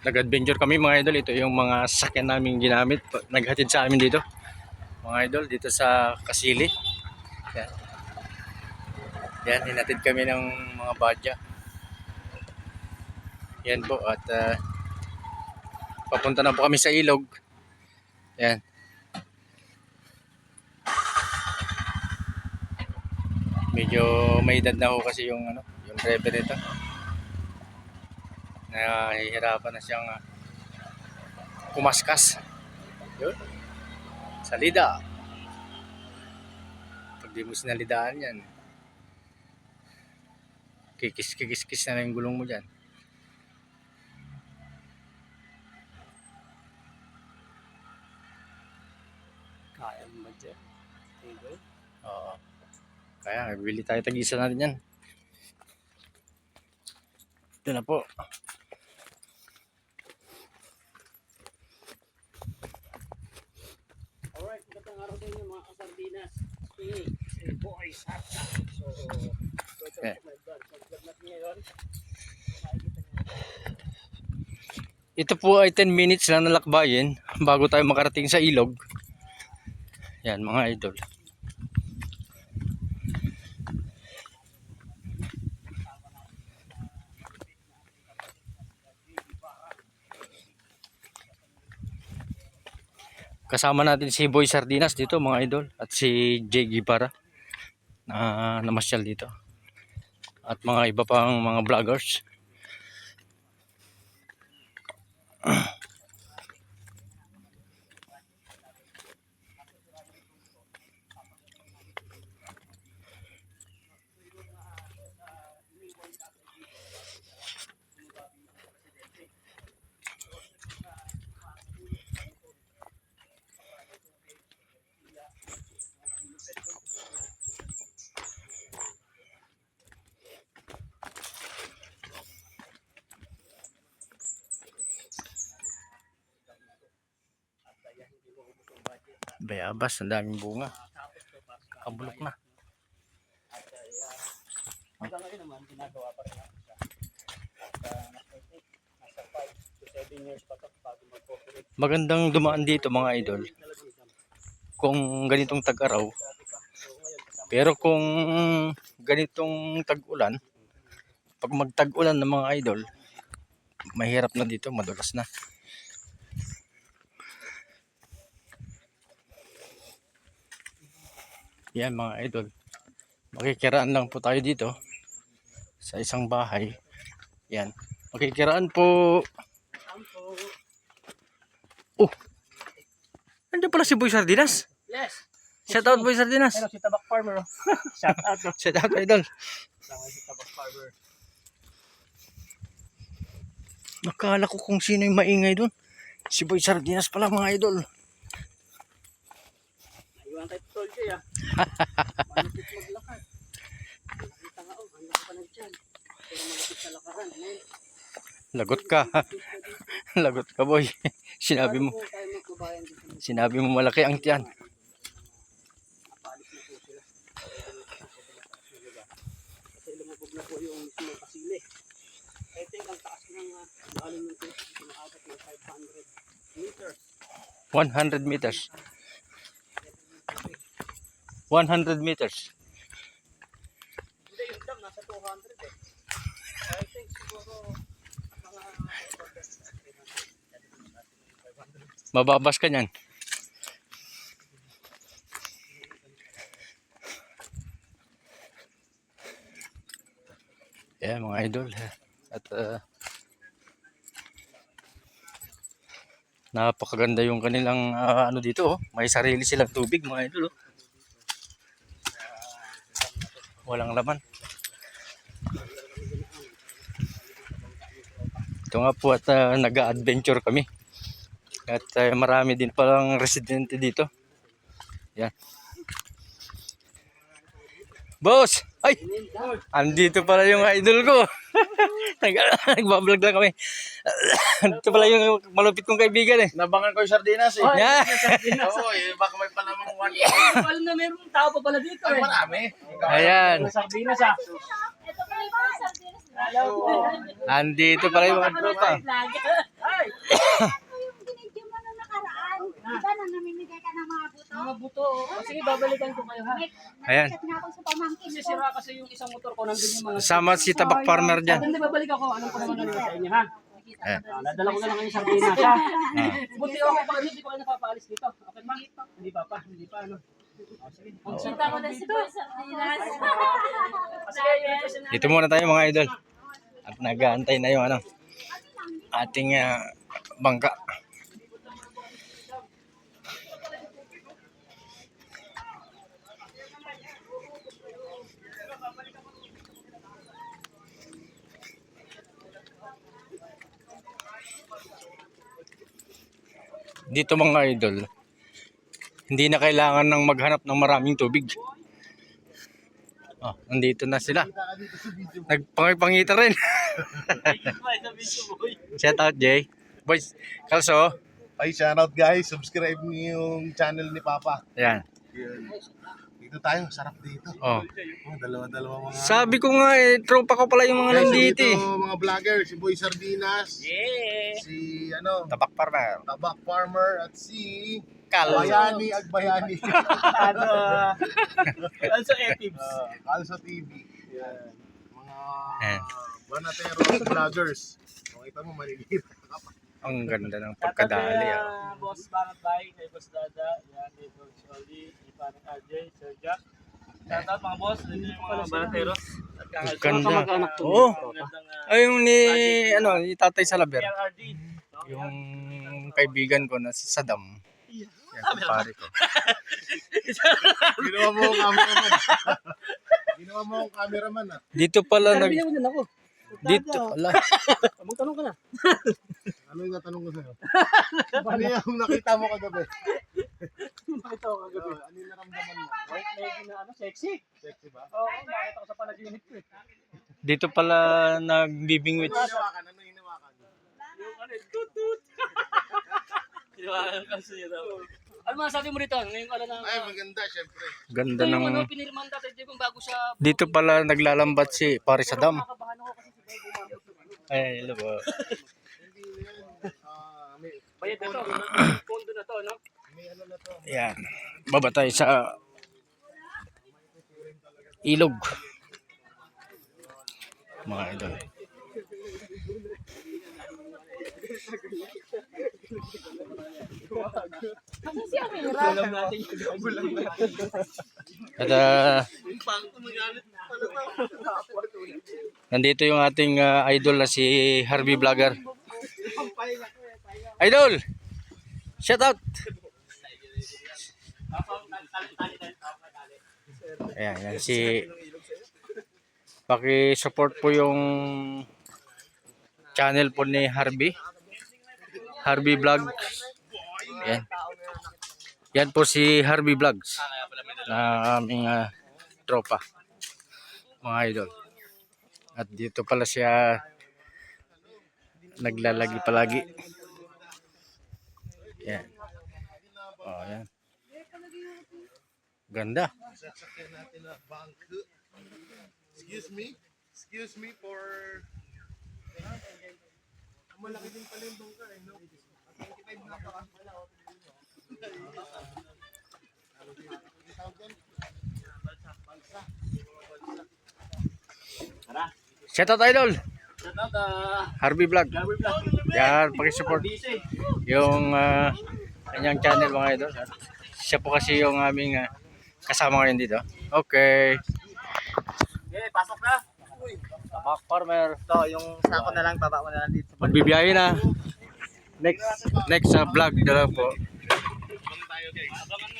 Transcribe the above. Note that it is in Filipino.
Nag-adventure kami mga idol. Ito yung mga sasakyan namin ginamit. Naghatid sa amin dito. Mga idol, dito sa Kasili. Yan. Yan, hinatid kami ng mga badya. Yan po. At papunta na po kami sa ilog. Yan. Medyo may edad na ho kasi yung driver nito. Nahihirapan na siyang kumaskas. Yun. Salida. Pag di mo sinalidaan yan, kikis na yung gulong mo dyan. Kaya mo ba dyan? Oo. Kaya bibili tayo, tag-isa natin yan. Ito na po. Alright, magandang araw din yung mga kasardinas. Boys, hata. So, Okay. my vlog. So, vlog natin ngayon. Ito po ay 10 minutes lang na lakbayin bago tayo makarating sa ilog. Yan mga idol. Kasama natin si Boy Sardinas dito mga idol at si Jay Guevara na namasyal dito. At mga iba pang mga vloggers. Bayabas, ang daming bunga. Kabulok na. Hanggang ngayon naman, ginagawa pa rin natin siya. Nasa 5 to 7 years pa ito bago mag-cooperate. Magandang dumaan dito mga idol kung ganitong tag-araw. Pero kung ganitong tag-ulan, pag magtag-ulan ng mga idol, mahirap na dito, madulas na. Yan mga idol, makikiraan lang po tayo dito sa isang bahay. Yan, makikiraan po. Oh, nandiyan pala si Boy Sardinas. Yes! Shout out Boy Sardinas. Hello, si Tabak Farmer. Shout out. Shout out idol. Sama si Tabak Farmer. Nakala ko kung sino yung maingay doon. Si Boy Sardinas pala mga idol. Ayun tayo tol siya. Malapit maglakad. Nakita nga ang laki pa ng tiyan. Pero malapit sa lakaran. Lagot ka. Lagot ka boy. Sinabi mo. Tayo magkubayan dito. Sinabi mo malaki ang tiyan. Napaalis na po sila. Kasi lumubog na po yung mismo Kasili. Ito yung ang taas ng lalim ng tubig. Sumaabot ng 500 meters. 100 meters. 100 meters. Hindi, yung dam nasa 200 eh. I think siguro mga Mababas ka niyan. Yeah, mga idol. At napakaganda yung kanilang dito. May sarili silang tubig mga idol. Walang laman. Ito nga po at nag-adventure kami. At marami din palang residente dito. Yan. Boss! Ay! Andito pala yung idol ko. Nagbablog lang kami. Ito pala yung malupit kong kaibigan eh. Nabangan ko yung sardinas eh. Yeah. Oo eh, baka may palamang one. alam na mayroong tao pa pala dito Ay, eh. marami. Ayan. Sardinas ah. Ito pala yung mga sardinas na Hello. Andito pala yung mga tropa. Ay, yung binidyo mo na nakaraan. Diba na namimigay ka ng mga buto? Mga buto. Oh, sige, babalikan ko kayo ha. Ayan. Nag-chat nga ako sa pamangkin Kasi ko. sira kasi yung isang motor ko, nandun yung mga... Sama si Tabak Farmer dyan. Hindi, babalik ako. Anong ko naman sa inyo ha? Ayan. Nadala ko na lang yung sardinas ha. Buti ako pa, hindi ko kayo napapaalis dito. Okay pa? Hindi pa pa, hindi pa ano. Oh, sige. Kita ko na si Boy Sardinas. Sige, yun kasi na. Dito muna tayo mga idol. At nag-aantay na yung ating bangka. Dito mga idol, hindi na kailangan ng maghanap ng maraming tubig. Oh, nandito na sila. Nagpangipangita rin. Shout out Jay. Boys, Kalso. Ay, shoutout guys. Subscribe niyo yung channel ni Papa. Yan. Yun. Dito tayo. Sarap dito. Oh. Oh, dalawa-dalawa mga... Sabi ko nga tropa ko pala yung mga nandito eh. mga vlogger. Si Boy Sardinas. Yeah. Si Tabak Farmer. Tabak Farmer. At si... Kalso. Bayani Agbayani. Ano? Also, ethics. Kalso TV. Yan. Mga... Yan. Banatero vloggers. Makita mo, maliliit. Ang ganda ng pagkadali Boss Banat Bay, kay Boss Dada, yan, kay Coach Oli, kay Parang RJ, Sir Jack. Shout out mga boss, dito yung mga banateros. At Ang ganda. kamag-anak to. Oo. Magandang Ay, yung ni, ni Tatay Salaber. PRRD. Yung kaibigan ko na si Saddam. Yan, pare ko. Ginawa mo ang cameraman. Ginawa mo ang cameraman ah. Dito pala Sabi niya ako. Dito pala. Magtanong ka na. Ano yung natanong ko sa'yo? Ano yung nakita mo kagabi? Nakita ko kagabi. Ano yung naramdaman mo? White lady na ano, sexy. Sexy ba? Oo, nakita ko sa panaginip ko eh. Dito pala nagbibingwit. Ano hinawakan? Ano hinawakan? Yung ano, tutut. Hinawakan kasi niya daw. Ano masasabi mo rito? Ngayong ano na... Ay, maganda syempre. Ganda Ito yung ano, ng... pinirman Tatay Jay bago siya... Dito pala naglalambat si Pare Saddam. Nakakabahan ako kasi si Bay gumamit ng ano. Ay, hello po. Hindi yan. May Bayad na to. Pondo na to, no? may ano na to. Yan. Baba tayo sa ilog. Mga idol. Alam natin yung gulang na. At nandito yung ating idol na si Harvey Vlogger. Idol! Shout out! Ayan, yan si... Paki-support po yung channel po ni Harvey. Harvey Vlog. Yan. Yan po si Harvey Vlogs na aming tropa. Mga idol. At dito pala siya naglalagi palagi. Yan. Oh, yan. Ganda. Sasakyan natin na bangko. Excuse me for... Malaki din pala yung bangka eh, no? Shout out idol. Shout out, Harvey Vlog. Gary Vlog. Yan, pakisupport Busy. yung kanyang channel mga idol. Siya po kasi yung aming kasama ngayon dito. Okay. Okay, pasok na. Tabak Farmer. Ito, yung sako na lang, baba mo na lang dito. Magbibiyahe na. Next vlog na lang po.